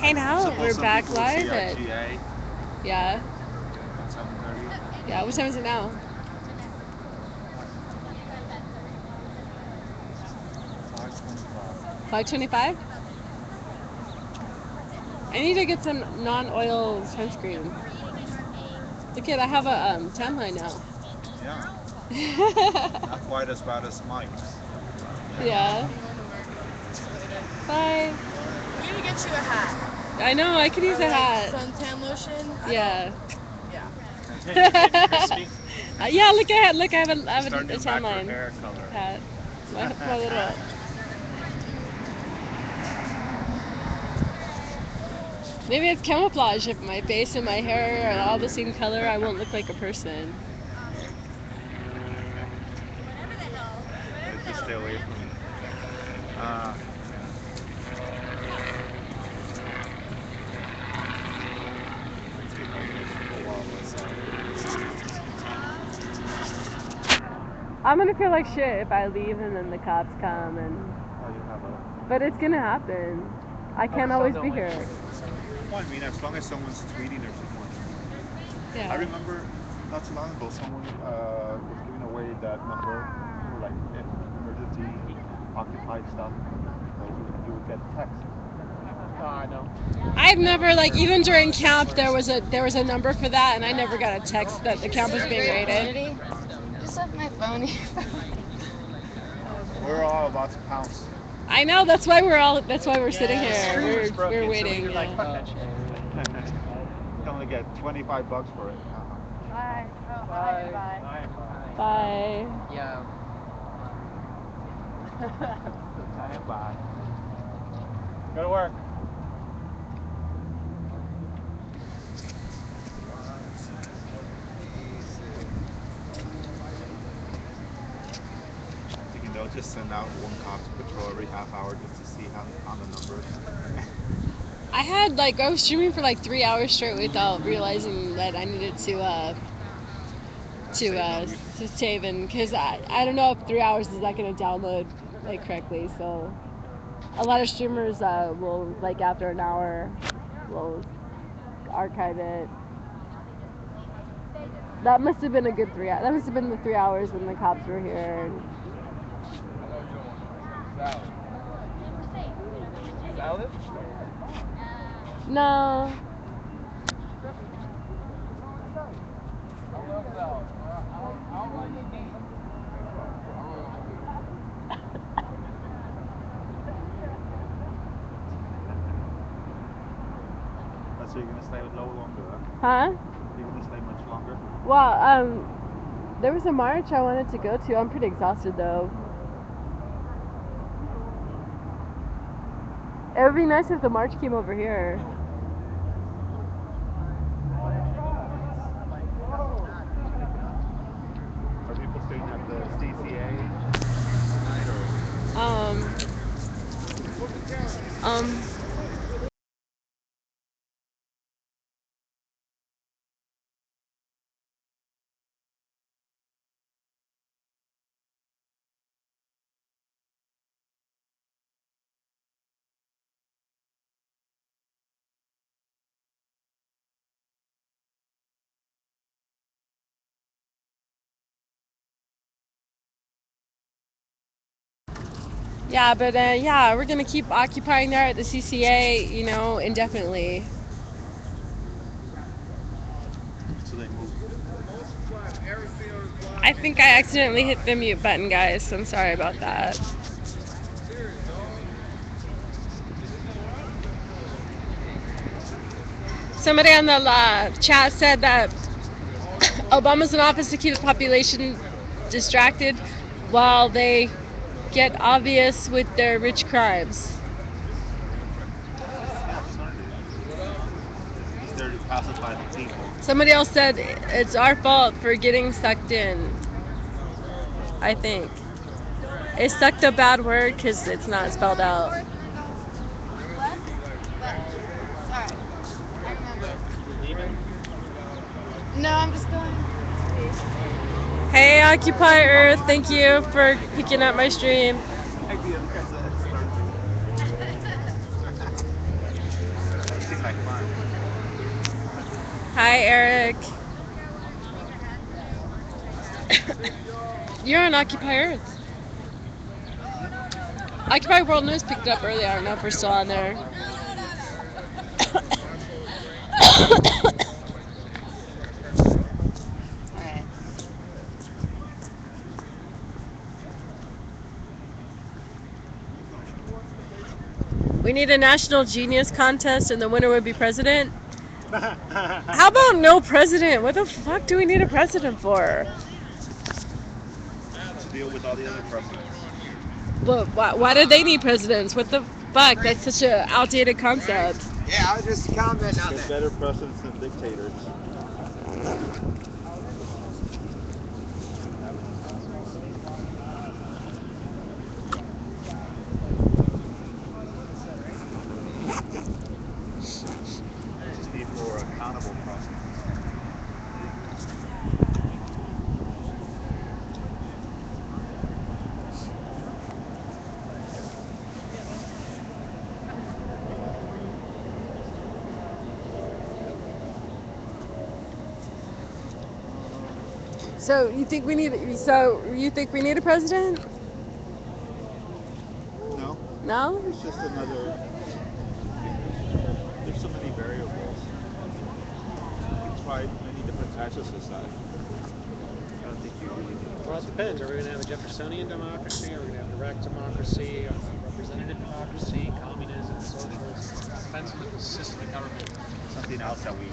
Hey now, we're Some back people will see live at at, GA yeah, at 7:30. yeah, what time is it now? 5:25. 5:25? I need to get some non-oil sunscreen. Look at, I have a tan line now. Yeah, not quite as bad as Mike's. Yeah. Bye. We need to get you a hat. I know, I could use Or a like hat. suntan lotion. Yeah. Yeah. Hey, Christy, Yeah, look at, look, I you're have starting a to tan match your line hair color. hat. My little. Maybe it's camouflage. If my face and my hair are all the same color, I won't look like a person. Just stay away from me. Uh, see if I can pull off myself. I'm gonna feel like shit if I leave and then the cops come and. Oh, you have a. But it's gonna happen. I can't always be here. Well, I mean, as long as someone's tweeting or someone. I Yeah. remember not too long ago, someone was giving away that number for like emergency occupied stuff. So you would get text. Oh, I know. I've never like even during camp there was a number for that and I never got a text that the camp was being raided. Just left my phone here. We're all about to pounce. I know that's why we're sitting here. We're waiting. So like, Yeah. fuck that shit. You only get $25 for it. Bye. Oh, Bye. bye. Bye. Yeah. Bye. Go to work. Thinking they'll just send out one cop to patrol every half hour just to see on the numbers. I was streaming for like 3 hours straight without realizing that I needed to save in because I don't know if 3 hours is not gonna download like correctly. So a lot of streamers will like after an hour will archive it. That must have been a good 3 hours. That must have been the 3 hours when the cops were here. Salad? No. I love salad. I don't like the meat. So you're gonna stay a little longer, huh? Huh? You're gonna stay much longer? Well, there was a march I wanted to go to. I'm pretty exhausted though. It would be nice if the march came over here. Are people staying at the CCA tonight or? Um, um, yeah, but yeah, we're gonna keep occupying there at the CCA, indefinitely. So they move. I think I accidentally hit the mute button, guys. I'm sorry about that. Somebody on the chat said that Obama's in office to keep the population distracted while they get obvious with their rich crimes. He's there to pacify the people. Somebody else said it's our fault for getting sucked in. I think. Is sucked a bad word because it's not spelled out. Alright. I remember. Leaving? No, I'm just going. Hey, Occupy Earth, thank you for picking up my stream. Hi, Eric. You're on Occupy Earth. Occupy World News picked it up earlier. I don't know if we're still on there. Alright. We need a national genius contest, and the winner would be president. How about no president? What the fuck do we need a president for? To deal with all the other presidents. Well, why do they need presidents? What the fuck? That's such an outdated concept. Yeah, I was just commenting on There's that. better presidents than dictators. Just need more accountable presidents. So you think we need? So you think we need a president? No, No. it's just another. There's so many variables. You can try many different types of society. I don't think you really need a Well, it president. depends. Are we going to have a Jeffersonian democracy? Are we going to have direct democracy? Representative democracy? Communism? Socialism? Depends on the system of government. Something else that we.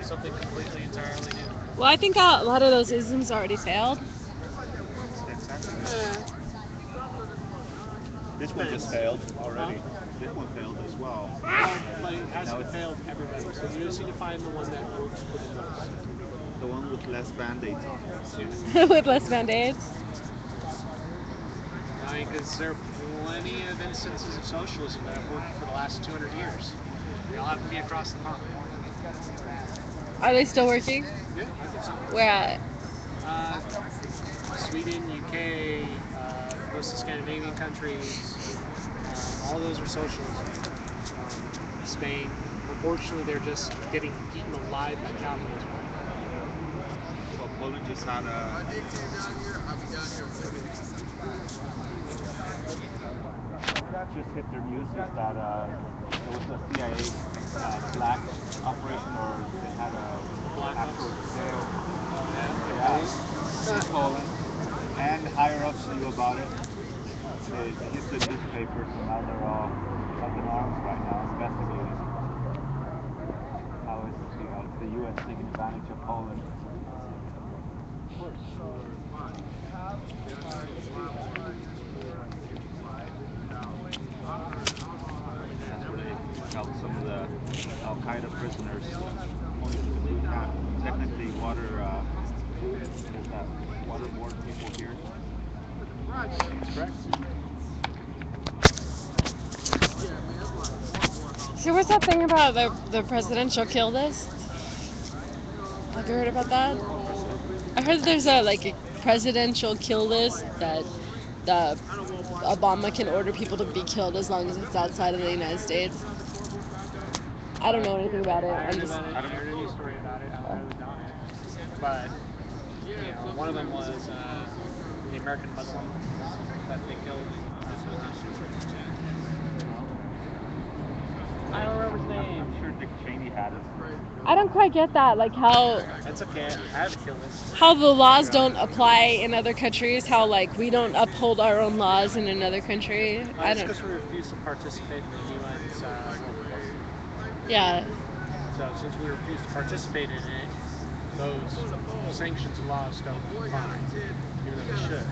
Something completely entirely new. Well, I think a lot of those isms already failed. Exactly. This one Depends. just failed already. This one failed as well. But it hasn't failed everybody. So you just need to find the one that works for the most. The one with less band-aids on With less band-aids. I mean, because there are plenty of instances of socialism that have worked for the last 200 years. They all have to be across the pond. Are they still working? Yeah, I think so. Where at? Sweden, UK, most of the Scandinavian countries, all those are socialism. Spain, unfortunately, they're just getting eaten alive by capitalism. Well, Poland just had a. That just hit their news is that there was a CIA black operation, or they had a Black actual ops. jail Yeah. in Poland, and higher ups knew about it. They hit the newspapers, and now they're all up in arms right now, investigating how is the U.S. taking advantage of Poland. That's where they held some of the Al Qaeda prisoners, only to the boot camp. Technically, there's that waterboard people here. Correct. So what's that thing about the presidential kill list? Have you heard about that? What president? I heard there's a presidential kill list that the Obama can order people to be killed as long as it's outside of the United States. I don't know anything about it. I I'm heard just. about it. I heard a news story about it. I was on it. But, one of them was the American Muslim that they killed. I don't remember his name. I'm sure Dick Cheney had it. I don't quite get that. Like That's okay. I have a kill list. how the laws don't apply in other countries. How like we don't uphold our own laws in another country. I It's don't. because we refuse to participate in the UN's World War. Yeah. So since we refuse to participate in it, those sanctions laws don't apply, even though they should.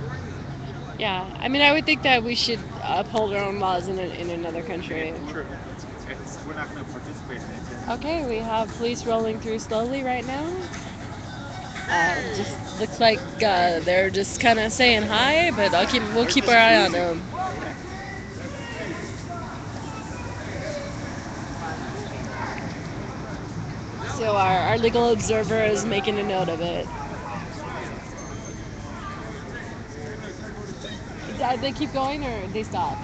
Yeah. I mean, I would think that we should uphold our own laws in another country. True. We're not going to participate in it. Okay, we have police rolling through slowly right now. Just looks like they're just kind of saying hi, but we'll keep our eye on them. So our legal observer is making a note of it. Did they keep going or they stop?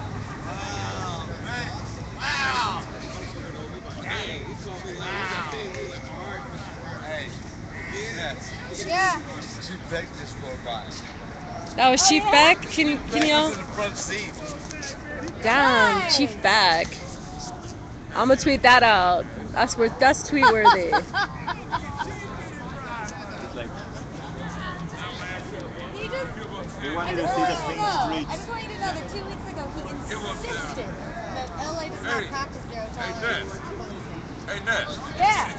Yeah. Chief Beck just rolled by. That was Chief Beck. Can Beck y'all? was in the front seat. Damn, Nice. Chief Beck. I'm gonna tweet that out. That's tweet worthy. It's like He just. they I want you to just see want the you to clean know. I streets. just want you to know that 2 weeks ago he insisted that LA does not practice zero tolerance policing. Hey, Ness. Yeah,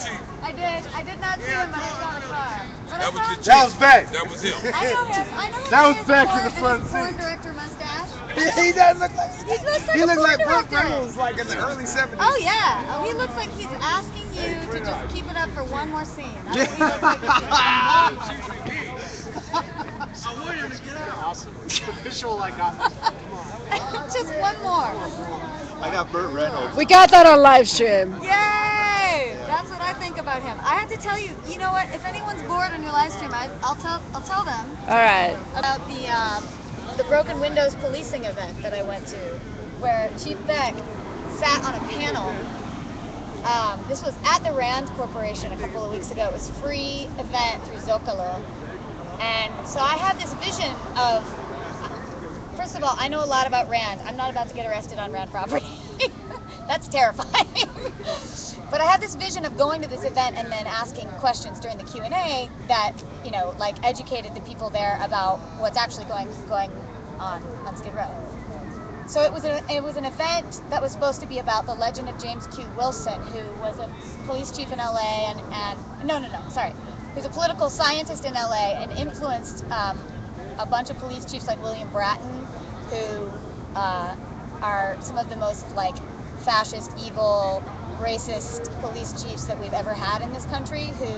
I did. I did not see him, but I saw the car. But I saw him. That was Beck. That was him. I know him. I know him. That by was his Beck in porn- the front his porn seat. director mustache. He doesn't look like. He looks like He a looked porn like Burt director. Reynolds, like in the early '70s. Oh yeah. Oh, he looks like he's asking you to just keep it up for one more scene. That's what he looks like. Awesome. The visual I got. Come on. Just one more. I got Burt Reynolds. We got that on live stream. Yay! That's what I think about him. I have to tell you, you know what? If anyone's bored on your live stream, I'll tell them All right. about the Broken Windows policing event that I went to, where Chief Beck sat on a panel. This was at the Rand Corporation a couple of weeks ago. It was a free event through Zocalo. And so I had this vision of, first of all, I know a lot about Rand. I'm not about to get arrested on Rand property. That's terrifying. But I had this vision of going to this event and then asking questions during the Q&A that, you know, like educated the people there about what's actually going on Skid Row. So it was an event that was supposed to be about the legend of James Q. Wilson, who was a police chief in LA who's a political scientist in LA and influenced a bunch of police chiefs like William Bratton, who are some of the most like fascist, evil, racist police chiefs that we've ever had in this country, who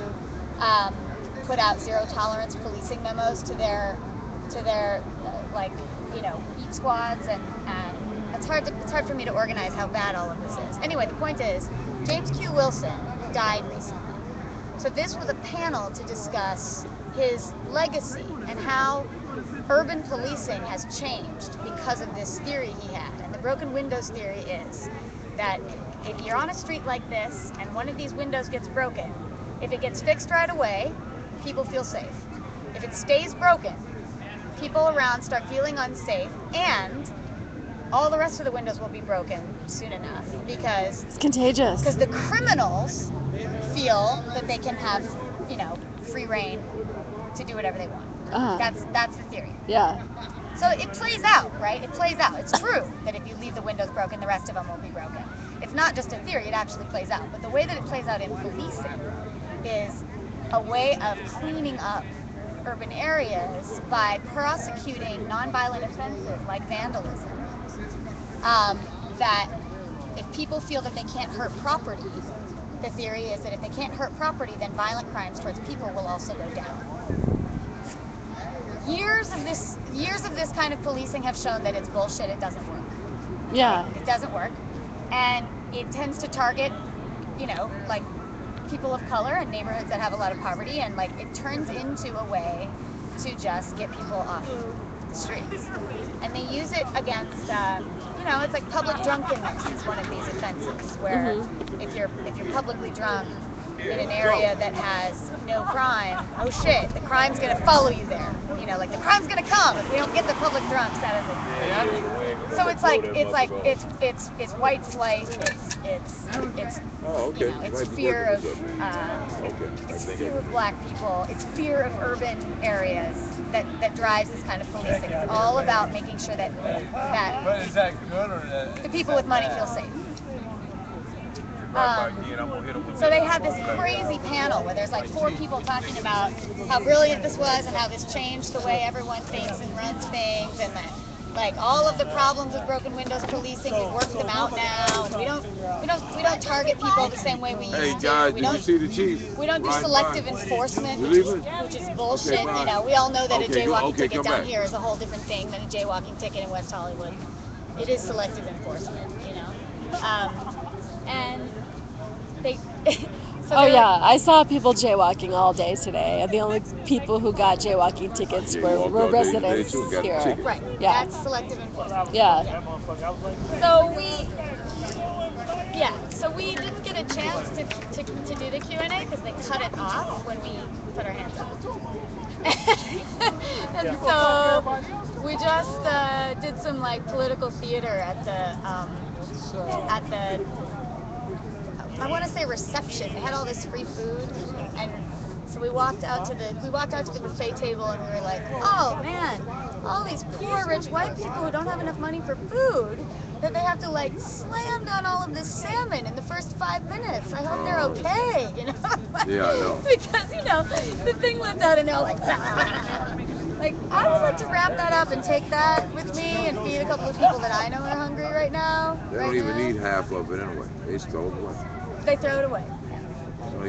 put out zero tolerance policing memos to their like, you know, beat squads, and it's hard for me to organize how bad all of this is. Anyway, the point is, James Q. Wilson died recently. So this was a panel to discuss his legacy and how urban policing has changed because of this theory he had. And the broken windows theory is that if you're on a street like this and one of these windows gets broken, if it gets fixed right away, people feel safe. If it stays broken, people around start feeling unsafe, and all the rest of the windows will be broken soon enough because It's contagious. the criminals feel that they can have, you know, free reign to do whatever they want. Uh-huh. That's the theory. Yeah. So it plays out, right? It plays out. It's true that if you leave the windows broken, the rest of them will be broken. It's not just a theory, it actually plays out. But the way that it plays out in policing is a way of cleaning up urban areas by prosecuting nonviolent offenses like vandalism. That if people feel that they can't hurt property, the theory is that if they can't hurt property, then violent crimes towards people will also go down. Years of this kind of policing have shown that it's bullshit. It doesn't work. Yeah. It doesn't work, and it tends to target, you know, like people of color and neighborhoods that have a lot of poverty, and like it turns into a way to just get people off the streets. And they use it against, you know, it's like public drunkenness is one of these offenses where if you're publicly drunk in an area that has no crime, oh shit, the crime's gonna follow you there. You know, like the crime's gonna come if we don't get the public drunks out of it. So it's white flight. It's Oh, okay. you know, it's fear of black people. It's fear of urban areas that drives this kind of policing. It's all about making sure that But is that good or that? the people with money feel safe. So they had this crazy panel where there's like 4 people talking about how brilliant this was and how this changed the way everyone thinks and runs things, and that like all of the problems with broken windows policing, we worked them out now, and we don't target people the same way we used to. Hey guys, We did you don't see the chief? we don't do Right selective by. enforcement, You which leaving? is bullshit. Okay, bye. You know, we all know that a Okay, jaywalking okay, ticket come down back. here is a whole different thing than a jaywalking ticket in West Hollywood. It is selective enforcement, you know. And they. So Oh they were- yeah, I saw people jaywalking all day today, and the only people who got jaywalking tickets Yeah, were walked all day residents today, too, got a here. ticket. Right. Yeah. That's selective enforcement. Yeah. So we didn't get a chance to do the Q&A because they cut it off when we put our hands up. And so we just did some like political theater at the I want to say reception. They had all this free food, and so we walked out to the buffet table, and we were like, oh man, all these poor rich white people who don't have enough money for food, that they have to like slam down all of this salmon in the first 5 minutes. I hope they're okay, you know? Yeah, I know. Because the thing went out, and they're like, ah. Like, I would like to wrap that up and take that with me and feed a couple of people that I know are hungry right now. They don't even need half of it anyway. They just throw it away. They throw it away.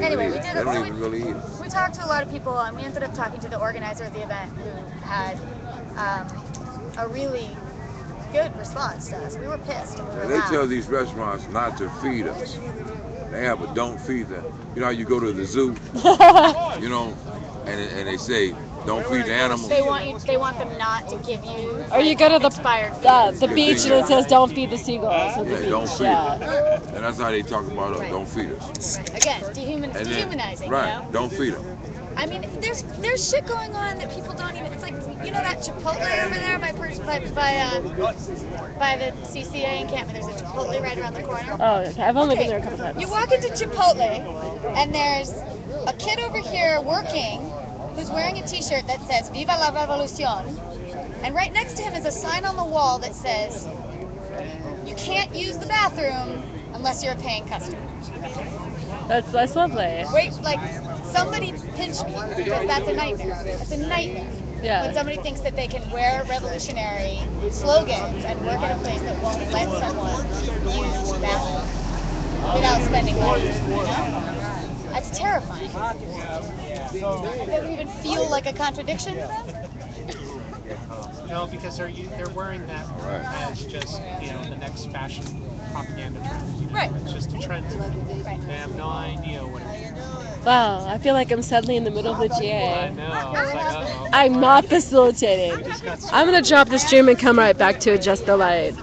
Anyway, we did They don't even really eat it. We talked to a lot of people, and we ended up talking to the organizer of the event, who had a really good response to us. We were pissed. And we were And they loud. tell these restaurants not to feed us. They have a don't feed them. You know how you go to the zoo, you know, and they say don't feed the animals. They want them not to give you. Or you go to expired the beach and it says don't feed the seagulls. At the Yeah, don't beach. feed Yeah. us. And that's how they talk about us. Don't feed us. Again, And then- dehumanizing. Right. You know? Don't feed them. I mean, there's shit going on that people don't even. It's like, you know that Chipotle over there by the CCA encampment. There's a Chipotle right around the corner. Oh, okay. I've only been there a couple times. You walk into Chipotle, and there's a kid over here working who's wearing a T-shirt that says "Viva la Revolución," and right next to him is a sign on the wall that says, "You can't use the bathroom unless you're a paying customer." That's lovely. Wait, like somebody pinch me, because that's a nightmare. That's a nightmare. When Yeah. somebody thinks that they can wear revolutionary slogans and work in a place that won't let someone use the bathroom without spending money, you know? That's terrifying. Does it even feel like a contradiction to them? No, because they're wearing that Right. as just the next fashion propaganda trend. Right. It's just a trend. Right. They have no idea what it is. Wow, I feel like I'm suddenly in the middle of the I GA. know. It's like, uh-oh. I'm not facilitating. I'm gonna drop the stream and come right back to adjust the light.